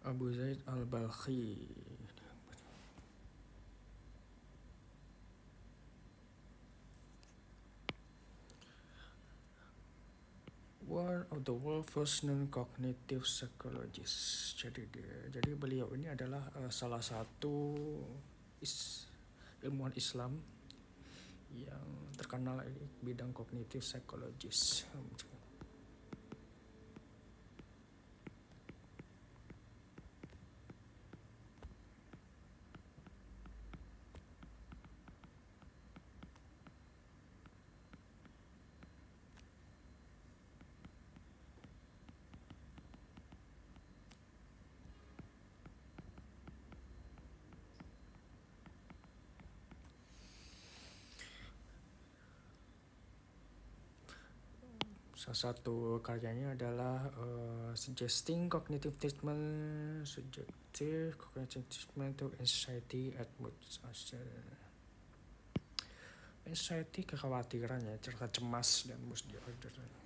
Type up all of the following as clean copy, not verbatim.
Abu Zaid al-Balkhi. One of the world's first non-cognitive psychologists. Jadi beliau ini adalah salah satu ilmuwan Islam yang terkenal di bidang kognitif psikologis. Salah satu karyanya adalah Suggesting Cognitive Treatment, Subjective Cognitive Treatment to Anxiety at Mood Disorder. Anxiety kekhawatiran ya, rasa cemas dan mood disorder.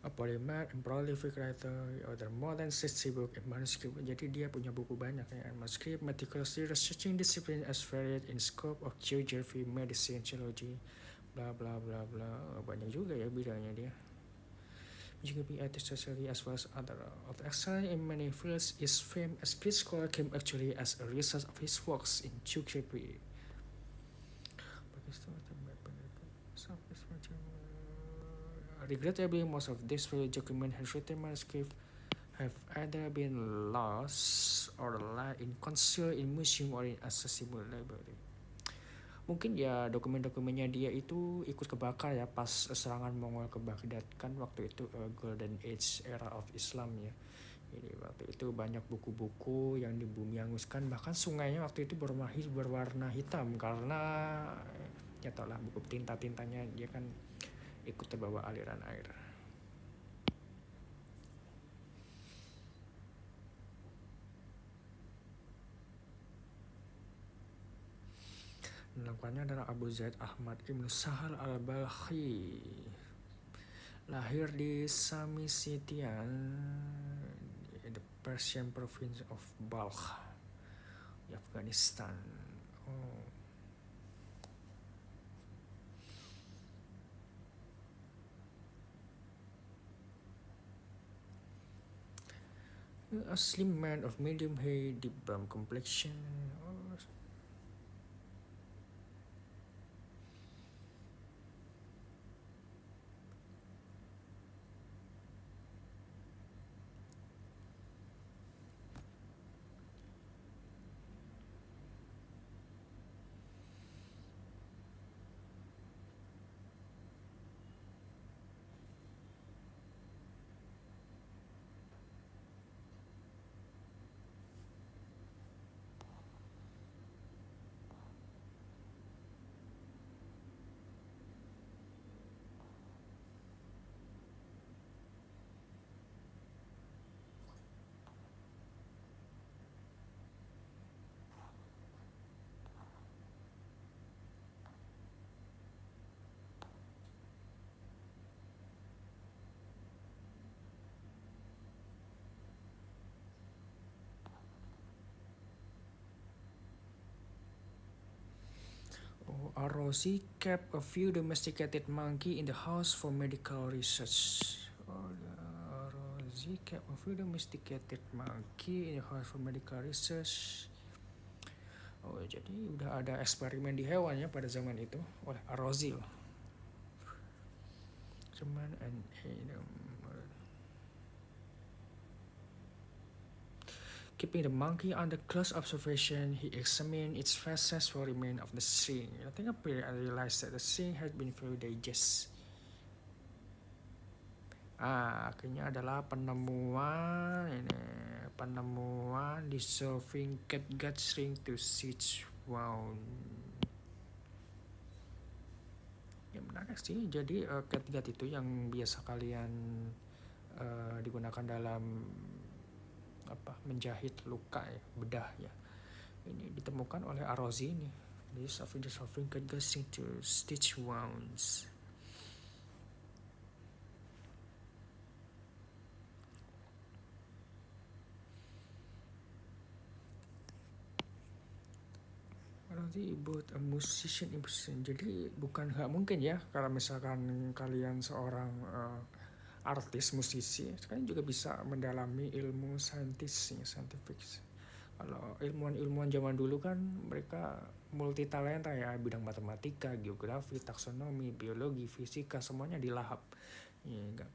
A polymath and prolific writer, author more than 60 books and manuscript. Jadi dia punya buku banyak ya, manuscript, meticulously researching discipline as varied in scope of geography, medicine, theology, bla bla bla bla. Banyak juga ya bidangnya dia. Juga be socially as well as other. Although excellent in many fields, his fame as great scholar came actually as a result of his works in geography. Regrettably, most of these document handwritten manuscripts have either been lost or lie in concealed in museum or in accessible library. Mungkin ya dokumen-dokumennya dia itu ikut kebakar ya pas serangan Mongol ke Baghdad, kan waktu itu Golden Age era of Islam ya. Jadi waktu itu banyak buku-buku yang dibumi hanguskan, bahkan sungainya waktu itu berwarna hitam karena ya tau lah buku tinta-tintanya dia kan ikut terbawa aliran air. Namanya adalah Abu Zaid Ahmad Ibn Sahal al-Balkhi. Lahir di Samositian, the Persian province of Balkh, di Afghanistan. A slim man of medium height, deep brown complexion. Ar-Razi kept a few domesticated monkeys in the house for medical research. Ar-Razi kept a few domesticated monkeys in the house for medical research. Jadi udah ada eksperimen di hewan ya pada zaman itu oleh Ar-Razi. Cuman keeping the monkey under close observation, he examined its feces for remains of the string. I think I realized that the string had been very digest. Akhirnya adalah penemuan dissolving catgut string to seeds Wow, ya menarik sih. Jadi kiat-kiat itu yang biasa kalian digunakan dalam apa menjahit luka ya, bedah ya. Ini ditemukan oleh Arozzi ini. This of dissolving catgusting to stitch wounds. Arozzi both a musician and musician. Jadi bukan nggak mungkin ya kalau misalkan kalian seorang artis musisi, kalian juga bisa mendalami ilmu saintis, scientific. Kalau ilmuwan-ilmuwan zaman dulu kan mereka multi talenta ya, bidang matematika, geografi, taksonomi, biologi, fisika, semuanya dilahap. Ya, enggak.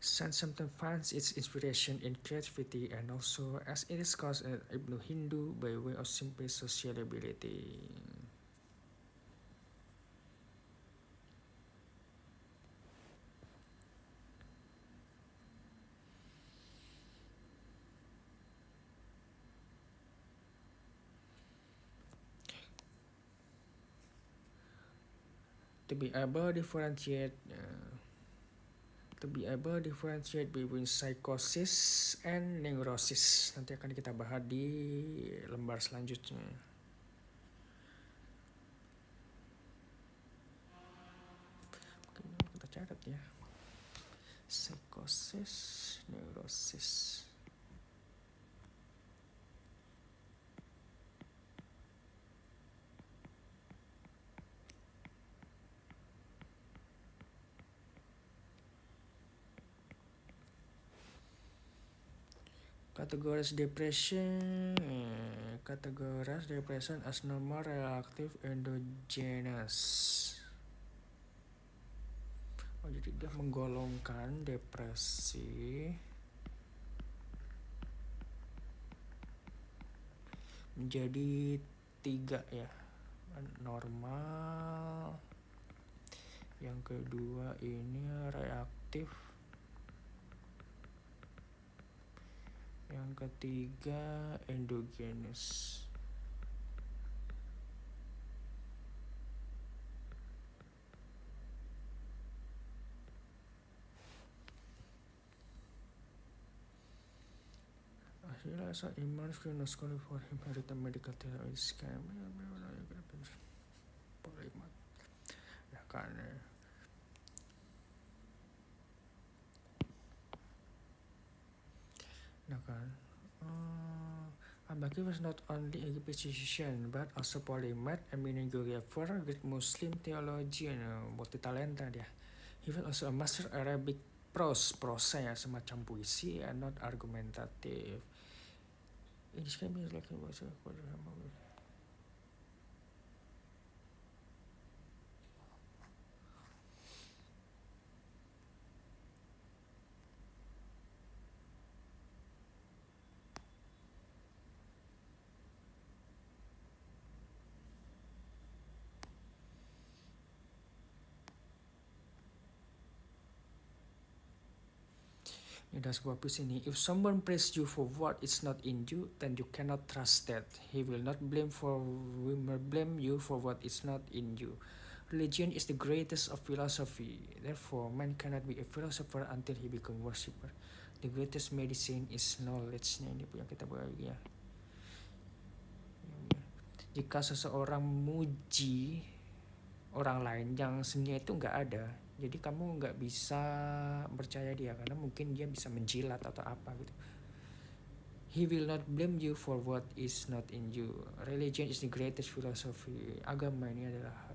Science sometimes finds its inspiration in creativity and also as it is called Ibnu Hindu by way of simple sociability. To be able differentiate between psychosis and neurosis. Nanti akan kita bahas di lembar selanjutnya. Oke, kita catat ya. Psychosis, neurosis. Categorize depression as normal, reactive, endogenous. Oh, jadi dia menggolongkan depresi menjadi 3 ya. Normal, yang kedua ini reaktif, yang ketiga endogenous. Hasilnya so immense school for him written medical theory scam polymath ya kan. Nah kan, Al-Baqi was not only a physician but also polymath, eminent geographer, great Muslim theologian, multi-talenta dia. He was also a master Arabic prosa ya, semacam puisi and not argumentative. Ini kami like ada sebuah puisi ini. If someone praise you for what is not in you, then you cannot trust that. He will not blame you for what is not in you. Religion is the greatest of philosophy. Therefore, man cannot be a philosopher until he become worshipper. The greatest medicine is knowledge. Nah, ini yang kita bahas ya. Jika seseorang muji orang lain yang sebenarnya itu nggak ada, jadi kamu nggak bisa percaya dia karena mungkin dia bisa menjilat atau apa gitu. He will not blame you for what is not in you. Religion is the greatest philosophy. Agama ini adalah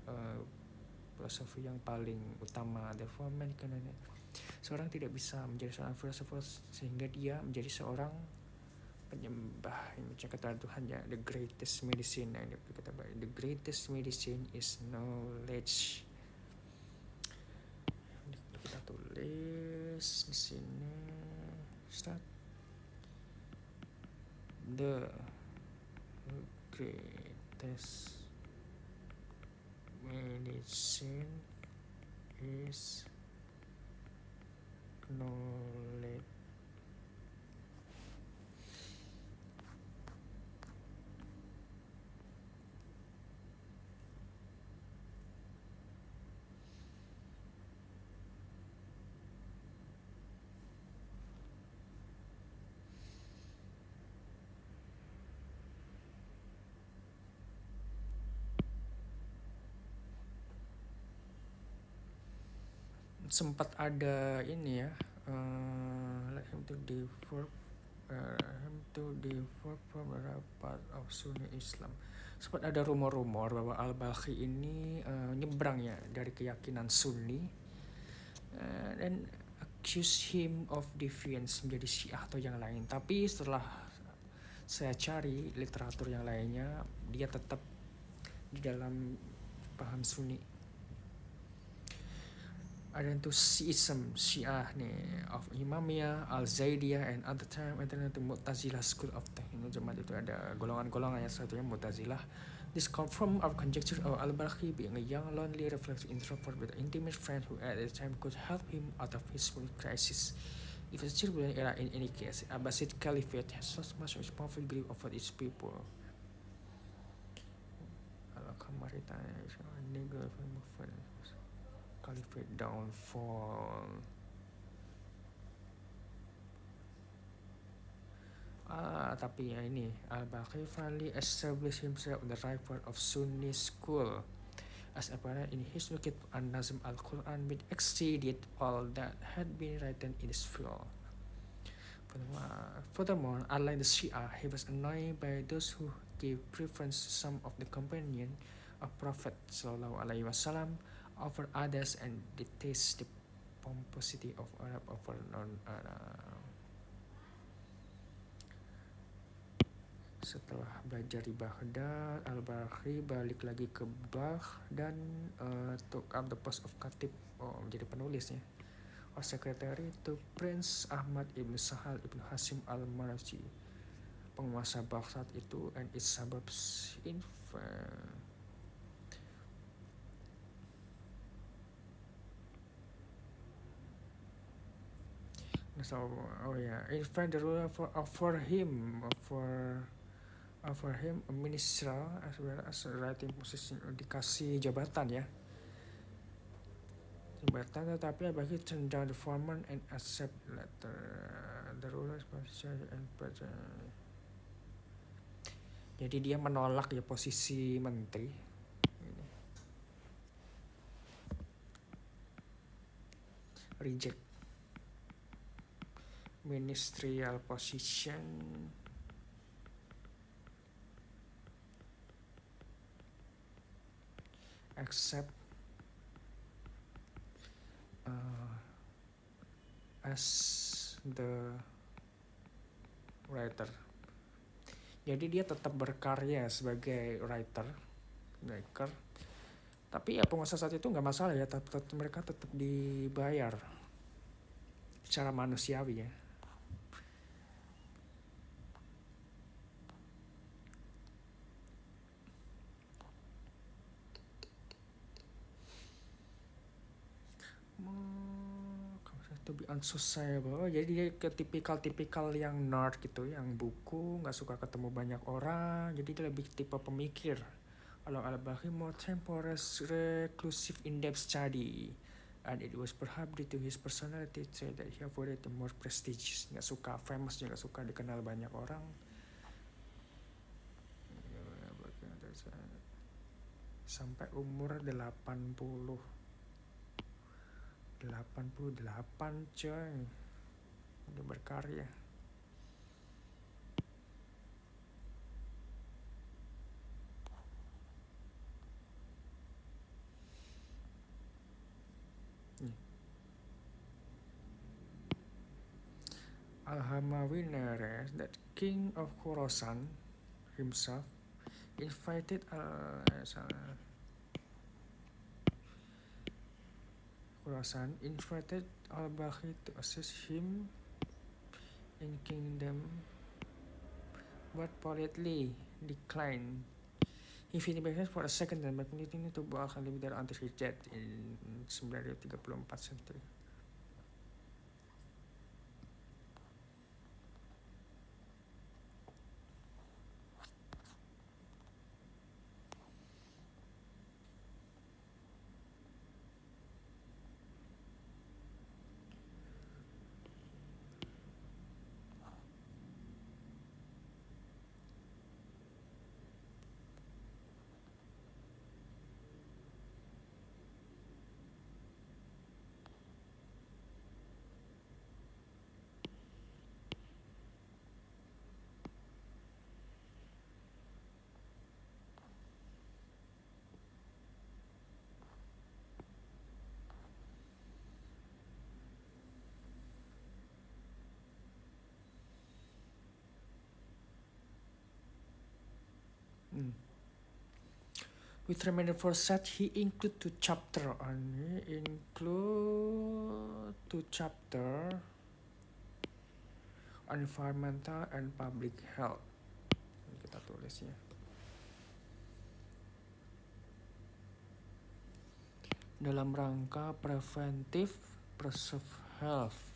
filosofi yang paling utama. Therefore, man cannot. Seorang tidak bisa menjadi seorang filosofer sehingga dia menjadi seorang penyembah yang kata Tuhan ya. The greatest medicine, yang kita bahas. The greatest medicine is knowledge. Kita tulis di sini. Start. The greatest medicine is knowledge. sempat ada ini ya, let him to differ him to differ from the part of Sunni Islam. Sempat ada rumor-rumor bahwa Al-Balkhi ini nyebrang ya dari keyakinan Sunni, dan accuse him of deviance menjadi Syiah atau yang lain. Tapi setelah saya cari literatur yang lainnya, dia tetap di dalam paham Sunni. Ada itu Shiism, Syiah nih, of Imamiyah, Al-Zaidiyah, and other time itu Mu'tazilah school of thought. Ini jemaat itu ada golongan-golongan yang satunya Mu'tazilah. This confirm our conjecture of Al-Balkhi being a young, lonely, reflective introvert with an intimate friend who at the time could help him out of his crisis. If it's still an era in any case, Abbasid Caliphate has so much powerful grip over its people. Al-Qamarita is a nigger movement. Caliphate downfall. Tapi ya ini Al-Balkhi finally established himself on the right part of Sunni school, as apparent in his wicked An-Nazm al-Quran, which exceeded all that had been written in his field. Furthermore, unlike the Shia, he was annoyed by those who gave preference to some of the companions of Prophet ﷺ over others and detest the pomposity of Arab over non-Arab. Setelah belajar di Baghdad, Al-Balkhi balik lagi ke Balkh dan took up the post of Khatib, menjadi penulisnya, or secretary to Prince Ahmad ibn Sahal ibn Hasim al-Maraji, penguasa Balkh saat itu, and its suburbs in So, in fact, the ruler offer him a ministerial as well as a writing position, dikasih jabatan ya, tetapi bagi turn down the former and accept later the ruler's position and present. Jadi dia menolak ya posisi menteri ini. Reject ministerial position, accept as the writer. Jadi dia tetap berkarya sebagai writer, tapi ya penguasa saat itu nggak masalah ya, mereka tetap dibayar secara manusiawi ya. To be unsociable, jadi dia ke tipikal yang nerd gitu, yang buku, nggak suka ketemu banyak orang, jadi dia lebih tipe pemikir. Kalau Al-Balkhi more temporary, reclusive, in-depth study, and it was perhaps due to his personality trait that he avoided the more prestigious, nggak suka famous, nggak suka dikenal banyak orang. Sampai umur 88 coy, udah berkarya. Al-Hamawi narrates that King of Khorasan himself invited Al-Balkhi to assist him in kingdom, but politely declined. He invited for a second time, but continued to Balkh and lived there until his death in 934 century. With remaining four sets, he include two chapter on environmental and public health. Ini kita tulis ya. Dalam rangka preventif preserve health.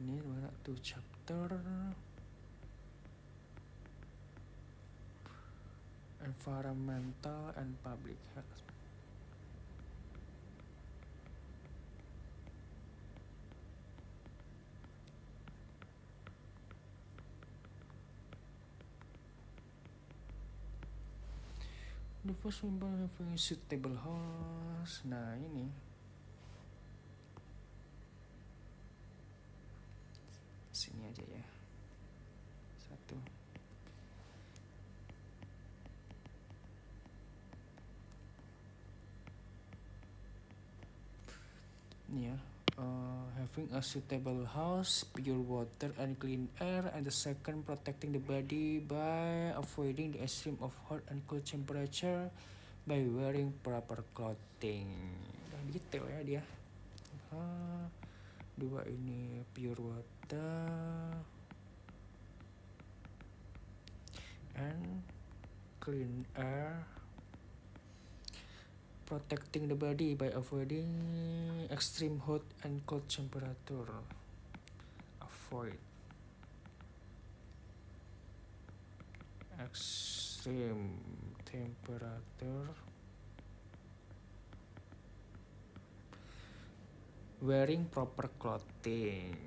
Ini mana tuh chapter environmental and public health. The first member having suitable host. Nah ini sini aja ya. Satu. Ini ya. Having a suitable house, pure water and clean air, and the second protecting the body by avoiding the extreme of hot and cold temperature by wearing proper clothing. Udah detail ya dia. Dua ini pure water and clean air, protecting the body by avoiding extreme hot and cold temperature. Avoid extreme temperature. Wearing proper clothing.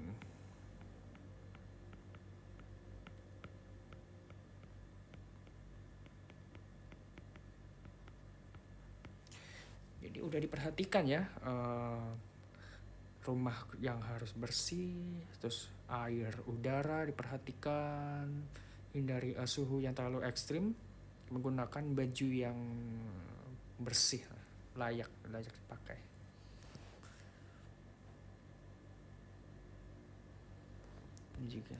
Jadi udah diperhatikan ya, rumah yang harus bersih, terus air, udara diperhatikan, hindari suhu yang terlalu ekstrim, menggunakan baju yang bersih, layak dipakai. Ini juga.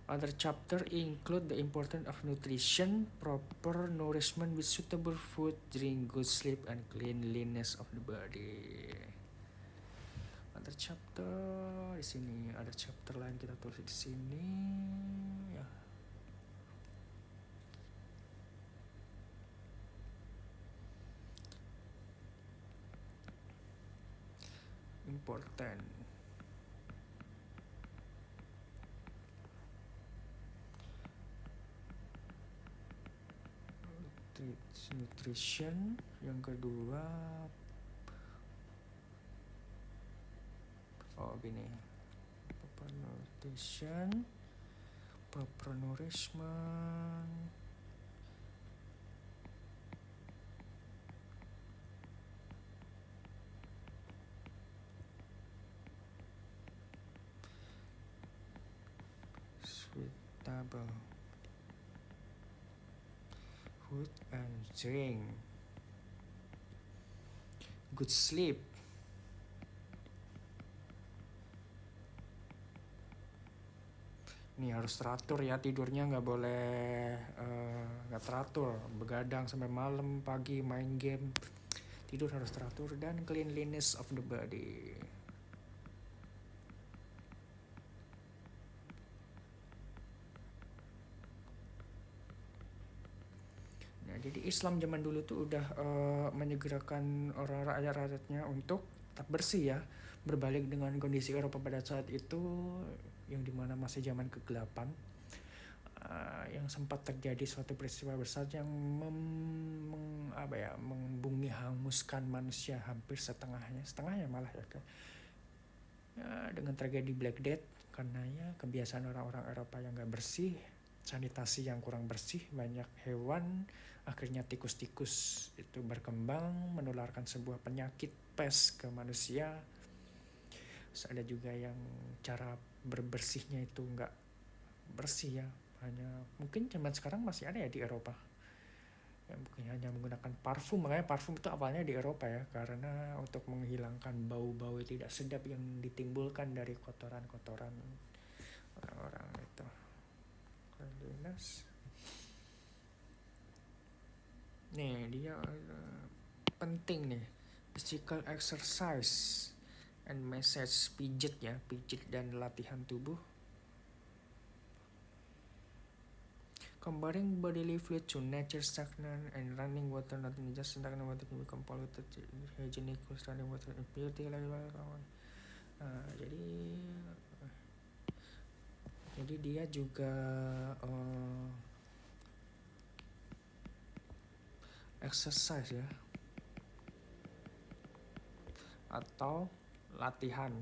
Other chapter include the importance of nutrition, proper nourishment with suitable food, drink, good sleep, and cleanliness of the body. Other chapter di sini ada chapter lain kita tulis di sini ya. Important. Nutrition, yang kedua gini, proper nutrition, proper nourishment, suitable food and drink, good sleep. Ini harus teratur ya, tidurnya nggak boleh nggak teratur, begadang sampai malam, pagi main game. Tidur harus teratur, dan cleanliness of the body. Jadi Islam zaman dulu tuh udah menyegerakan orang rakyat-rakyatnya untuk tetap bersih ya, berbalik dengan kondisi Eropa pada saat itu yang dimana masih zaman kegelapan, yang sempat terjadi suatu peristiwa besar yang membumi hanguskan manusia hampir setengahnya malah ya, dengan tragedi Black Death, karena ya kebiasaan orang-orang Eropa yang gak bersih, sanitasi yang kurang bersih, banyak hewan, akhirnya tikus-tikus itu berkembang menularkan sebuah penyakit pes ke manusia. Terus ada juga yang cara berbersihnya itu nggak bersih ya, hanya mungkin zaman sekarang masih ada ya di Eropa yang mungkin hanya menggunakan parfum. Makanya parfum itu awalnya di Eropa ya, karena untuk menghilangkan bau-bau tidak sedap yang ditimbulkan dari kotoran-kotoran orang-orang itu. Cleanliness. Nih dia penting nih, physical exercise and massage, pijit ya, pijit dan latihan tubuh. Comparing bodily fluid to nature stagnant and running water, not just stagnant water can become polluted, hygienic running water impurity like jadi dia juga exercise ya, atau latihan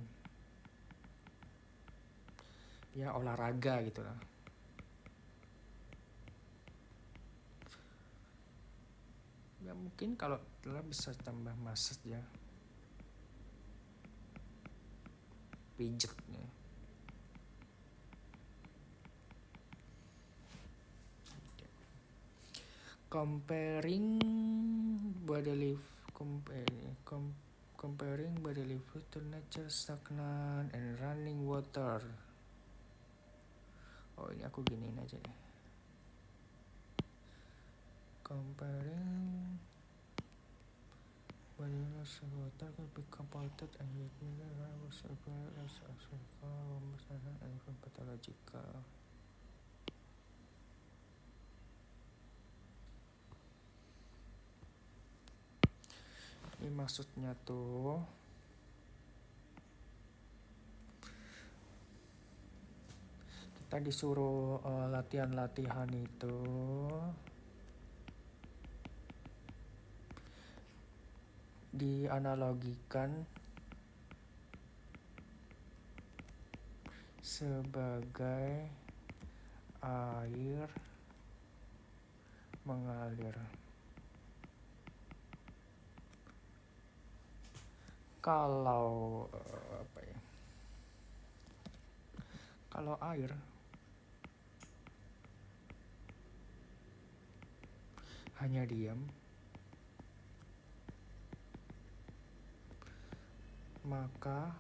ya, olahraga gitu lah. Ya mungkin kalau telah bisa tambah massage ya, pijatnya. Comparing bodily comparing bodily fluid to nature stagnant and running water. Oh ini aku giniin aja deh. Comparing bodily water can become polluted and even pathological. Ini maksudnya tuh kita disuruh latihan-latihan itu dianalogikan sebagai air mengalir. Kalau apa ya? Kalau air hanya diam, maka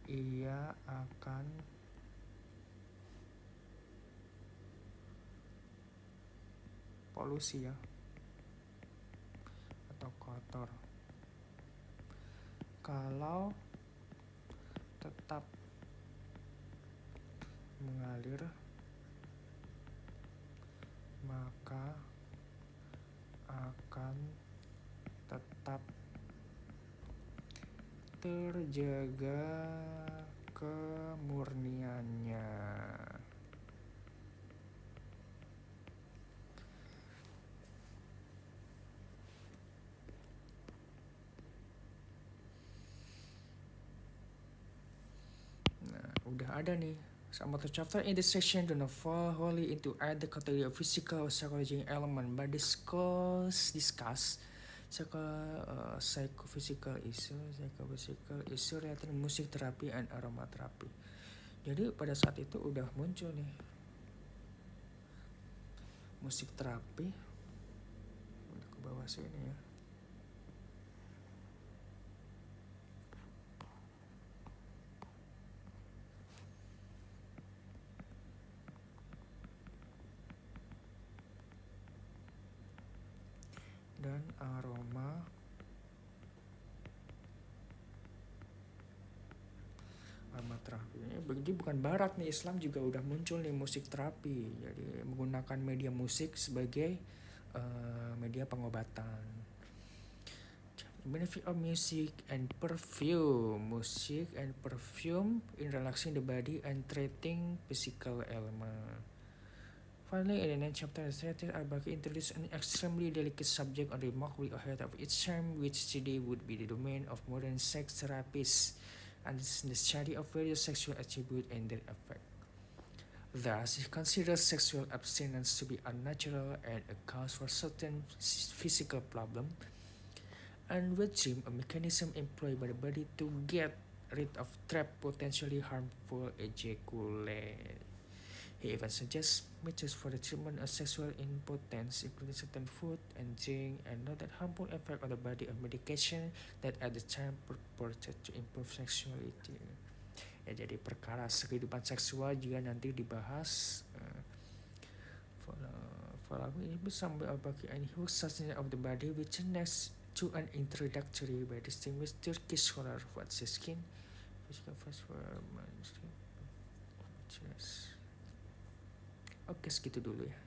ia akan polusi ya, atau kotor. Kalau tetap mengalir, maka akan tetap terjaga kemurniannya. Nah, udah ada nih some of the chapter in this section do not fall wholly into either category of physical or psychological element, but discuss psychophysical issue related music therapy and aromatherapy. Jadi pada saat itu udah muncul nih musik terapi. Udah ke bawah sini ya. Dan aroma terapi. Jadi bukan barat nih, Islam juga udah muncul nih musik terapi. Jadi menggunakan media musik sebagai media pengobatan. Benefit of music and perfume. Music and perfume in relaxing the body and treating physical ailment. Finally, in the next chapter, Al-Baqi introduced an extremely delicate subject on remarkably ahead of its time, which today would be the domain of modern sex therapists and the study of various sexual attributes and their effect. Thus, he considers sexual abstinence to be unnatural and a cause for certain physical problems, and withdream, a mechanism employed by the body to get rid of trapped potentially harmful ejaculate. He even suggests methods for the treatment of sexual impotence, including certain food and drink, and not that harmful effect on the body of medication that at the time purported to improve sexuality. Ya, jadi perkara kehidupan seksual juga nanti dibahas. Following ini sampai bagi any who sustenance of the body, which next to an introductory by distinguished Turkish scholar Fuat Siskin, physical first for mainstream. Oke, segitu dulu ya.